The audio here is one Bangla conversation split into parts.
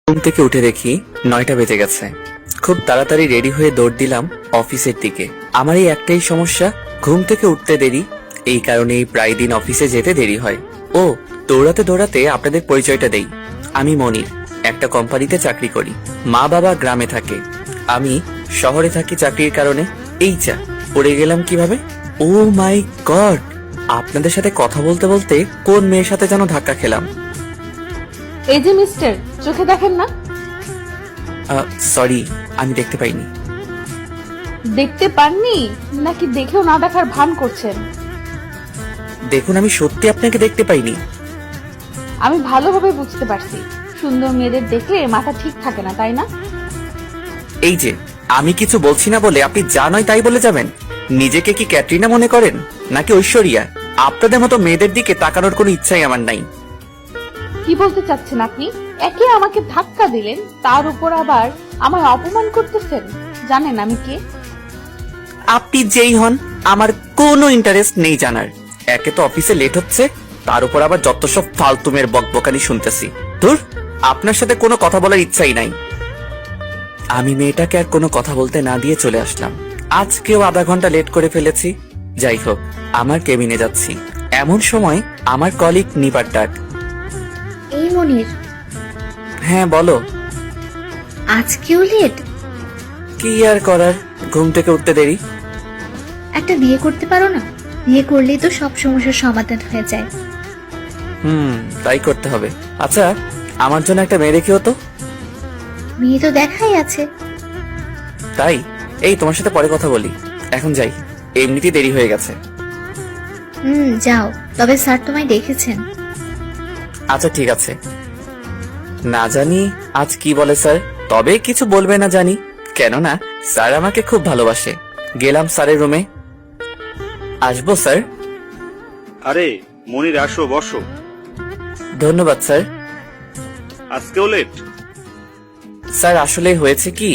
ঘুম থেকে উঠে দেখি 9টা বেজে গেছে। খুব তাড়াতাড়ি রেডি হয়ে দৌড় দিলাম অফিসের দিকে। আমার এই একটাই সমস্যা, ঘুম থেকে উঠতে দেরি, এই কারণেই প্রায় দিন অফিসে যেতে দেরি হয়। ও দৌড়াতে দৌড়াতে আপনাদের পরিচয়টা দেই, আমি মনির, একটা কোম্পানিতে চাকরি করি। মা বাবা গ্রামে থাকে, আমি শহরে থাকি চাকরির কারণে। এই যা পড়ে গেলাম কিভাবে! ও মাই গড, আপনাদের সাথে কথা বলতে বলতে কোন মেয়ের সাথে যেন ধাক্কা খেলাম। এই যে মিস্টার, চোখে দেখেন না? সরি, আমি দেখতে পাইনি। দেখতে পাননি নাকি দেখেও না দেখার ভান করছেন? দেখুন, আমি সত্যি আপনাকে দেখতে পাইনি। আমি ভালোভাবে বুঝতে পারছি, সুন্দর মেয়েদের দেখলে মাথা ঠিক থাকে না, তাই না? এই যে আমি কিছু বলছি না বলে আপনি যা নয় তাই বলে যাবেন। নিজেকে কি ক্যাটরিনা মনে করেন নাকি ঐশ্বরিয়া? আপনাদের মতো মেয়েদের দিকে তাকানোর কোনো ইচ্ছাই আমার নাই। কি বলতে চাচ্ছেন আপনি? একে আমাকে ধাক্কা দিলেন, তার উপর আবার আমায় অপমান করতেছেন। জানেন আমি কে? আপনি যেই হন, আমার কোনো ইন্টারেস্ট নেই জানার। একে তো অফিসে লেট হচ্ছে, তার উপর আবার যত সব ফালতুমের বকবকানি শুনতেছি। ধুর, আপনার সাথে কোনো কথা বলার ইচ্ছাই নাই। আমি মেয়েটাকে আর কোনো কথা বলতে না দিয়ে চলে আসলাম। আজকেও আধা ঘন্টা লেট করে ফেলেছি। যাই হোক, আমার কেবিনে যাচ্ছি। এমন সময় আমার কলিগ নিপার ডাক। এই মনির, হ্যাঁ বলো। আজকেও লেট? কি আর করার, ঘুম থেকে উঠতে দেরি। একটা বিয়ে করতে পারো না? বিয়ে করলেই তো সব সমস্যার সমাধান হয়ে যায়। তাই করতে হবে। আচ্ছা, আমার জন্য একটা মেয়ে দেখিও তো। মেয়ে তো দেখাই আছে। তাই? এই তোমার সাথে পরে কথা বলি, এখন যাই, এমনিতেই দেরি হয়ে গেছে। যাও, তবে স্যার তোমায় দেখেছেন। আচ্ছা ঠিক আছে। না জানি আজ কি বলে স্যার, তবে কিছু বলবে না জানি, কেননা স্যার আমাকে খুব ভালোবাসে। গেলাম স্যারের রুমে। আসবো স্যার? আরে মনির, আসো, বসো। ধন্যবাদ স্যার। আজকেও লেট? স্যার আসলে হয়েছে কি,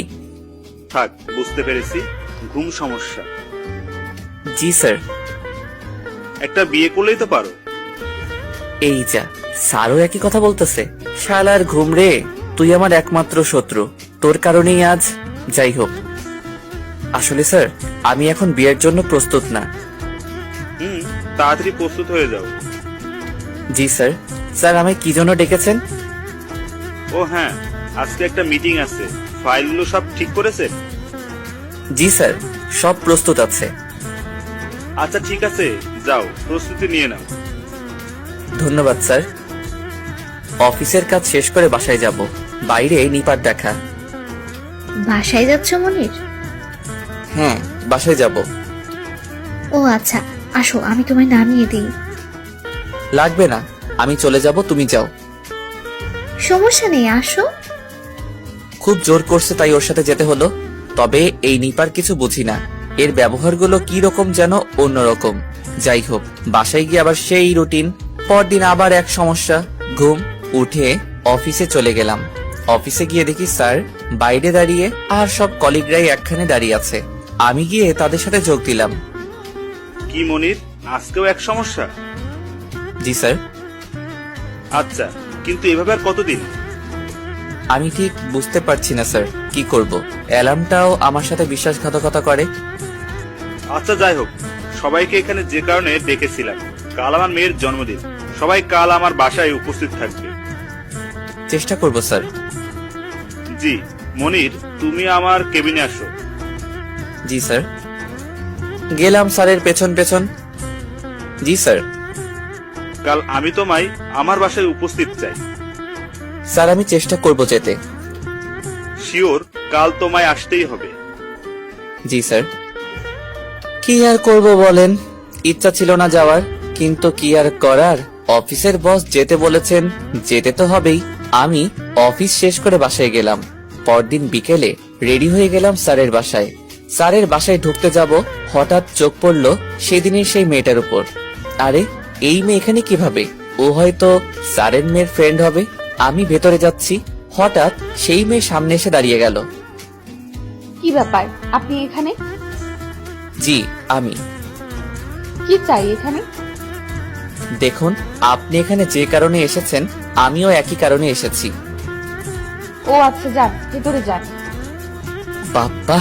থাক, বুঝতে পেরেছি, ঘুম সমস্যা। জি স্যার। একটা বিয়ে করলেই তো পারো। এই যা, স্যারও একই কথা বলতেছে। শালার ঘুম রে, তুই আমার একমাত্র শত্রু, তোর কারণেই আজ। যাই হোক, আসলে স্যার আমি এখন বিয়ের জন্য প্রস্তুত না। তাড়াতাড়ি প্রস্তুত হয়ে যাও। জি স্যার। স্যার আমায় কি জন্য ডেকেছেন? ও হ্যাঁ, আজকে একটা মিটিং আছে, ফাইলগুলো সব ঠিক করেছেন? জি স্যার, সব প্রস্তুত আছে। আচ্ছা ঠিক আছে, যাও প্রস্তুতি নিয়ে নাও। ধন্যবাদ স্যার। অফিসের কাজ শেষ করে বাসায় যাব, বাইরে নিপার দেখা। বাসায় যাচ্ছ মনির? হ্যাঁ, বাসায় যাব। ও আচ্ছা, আসো আমি তোমায় নামিয়ে দিই। লাগবে না, আমি চলে যাব, তুমি যাও। সমস্যা নেই, আসো। খুব জোর করছে তাই ওর সাথে যেতে হলো। তবে এই নিপার কিছু বুঝি না, এর ব্যবহারগুলো কি রকম যেন অন্যরকম। যাই হোক, বাসায় গিয়ে আবার সেই রুটিন। পরদিন আবার এক সমস্যা, ঘুম। উঠে অফিসে চলে গেলাম। অফিসে গিয়ে দেখি স্যার বাইরে দাঁড়িয়ে, আর সব কলিগরাই একখানে দাঁড়িয়ে আছে। আমি গিয়ে তাদের সাথে যোগ দিলাম। কি মনির, আজকেও এক সমস্যা? জি স্যার। আচ্ছা, কিন্তু এভাবে আর কতদিন? আমি ঠিক বুঝতে পারছি না স্যার, কি করব। অ্যালার্মটাও আমার সাথে বিশ্বাসঘাতকতা করে। আচ্ছা যাই হোক, সবাইকে এখানে যে কারণে ডেকেছিলাম, কাল আমার মেয়ের জন্মদিন, সবাই কাল আমার বাসায় উপস্থিত থাকবে। চেষ্টা করব স্যার। জি মনির, তুমি আমার কেবিনে আসো। জি স্যার। গেলাম স্যারের পেছন পেছন। জি স্যার। কাল আমি তোমায় আমার বাসায় উপস্থিত চাই। স্যার আমি চেষ্টা করব যেতে। শিওর, কাল তোমায় আসতেই হবে। জি স্যার। কি আর করব বলেন, ইচ্ছা ছিল না যাওয়ার, কিন্তু কি আর করার, অফিসের বস যেতে বলেছেন, যেতে তো হবেই। আমি অফিস শেষ করে বাসায় গেলাম। পরদিন বিকেলে রেডি হয়ে গেলাম স্যারের বাসায়। স্যারের বাসায় ঢুকতে যাব, হঠাৎ চোখ পড়ল সেদিনের সেই মেয়েটার উপর। আরে এই মেয়ে এখানে কিভাবে? ও হয়তো স্যারের মেয়ের ফ্রেন্ড হবে। আমি ভেতরে যাচ্ছি, হঠাৎ সেই মেয়ে সামনে এসে দাঁড়িয়ে গেল। কি ব্যাপার, আপনি এখানে? জি আমি। কি চাই এখানে? দেখুন, আপনি এখানে যে কারণে এসেছেন, আমিও একই কারণে এসেছি। ও আচ্ছা, যান ভেতরে যান। বাপ্পা,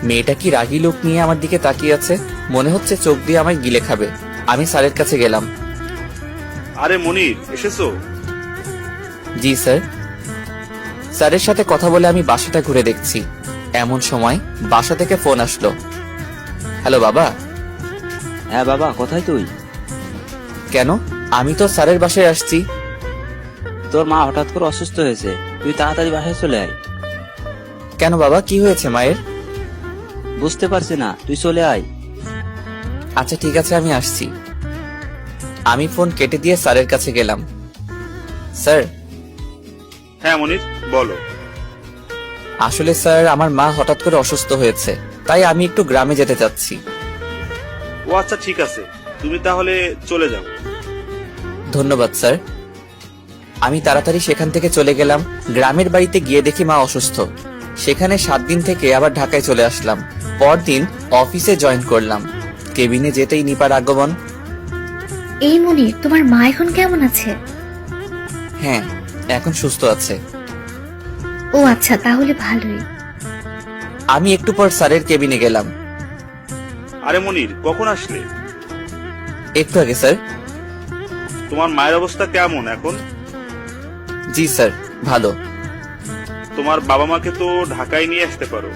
মেয়েটা কি রাগী লোক নিয়ে আমার দিকে তাকিয়ে আছে, মনে হচ্ছে চোখ দিয়ে আমায় গিলে খাবে। আমি স্যারের কাছে গেলাম। আরে মনির, এসেছো? জি স্যার। স্যারের সাথে কথা বলে আমি বাসাটা ঘুরে দেখছি, এমন সময় বাসা থেকে ফোন আসলো। হ্যালো বাবা। হ্যাঁ বাবা, কোথায় তুই? কেন? আমি তো স্যারের বাসায় আসছি। তোর মা হঠাৎ করে অসুস্থ হয়েছে, তুই তাড়াতাড়ি বাসায় চলে আয়। কেন বাবা, কি হয়েছে মায়ের? বুঝতে পারছি না, তুই চলে আয়। আচ্ছা ঠিক আছে, আমি আসছি। আমি ফোন কেটে দিয়ে স্যারের কাছে গেলাম। স্যার, হ্যাঁ মনির, বলো। আসলে স্যার আমার মা হঠাৎ করে অসুস্থ হয়েছে, তাই আমি একটু গ্রামে যেতে চাচ্ছি। ও আচ্ছা ঠিক আছে, তুমি তাহলে চলে যাও। ধন্যবাদ স্যার। আমি তাড়াতাড়ি সেখান থেকে চলে গেলাম। গ্রামের বাড়িতে গিয়ে দেখি মা অসুস্থ। সেখানে 7 দিন থেকে আবার ঢাকায় চলে আসলাম। পরদিন অফিসে জয়েন করলাম। কেবিনে যেতেই নিপার আগমন। এই মনির, তোমার মা এখন কেমন আছে? হ্যাঁ, এখন সুস্থ আছে। ও আচ্ছা, তাহলে ভালোই। আমি একটু পর স্যারের কেবিনে গেলাম। আরে মনির, কখন আসলে? একটু আগে স্যার। তোমার মায়ের অবস্থা কেমন এখন? জি স্যার, ভালো। তোমার বাবা মাকে তো ঢাকায় নিয়ে আসতে পারো।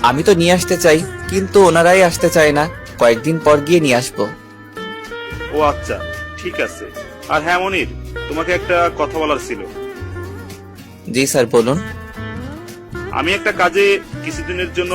আমি তো নিয়ে আসতে চাই, কিন্তু ওনারাই আসতে চায় না। কয়েকদিন পর গিয়ে নিয়ে আসবো। ও আচ্ছা ঠিক আছে। আর হ্যাঁ মনির, তোমাকে একটা কথা বলার ছিল। জি স্যার, বলুন। আমি একটা কাজে কিছুদিনের জন্য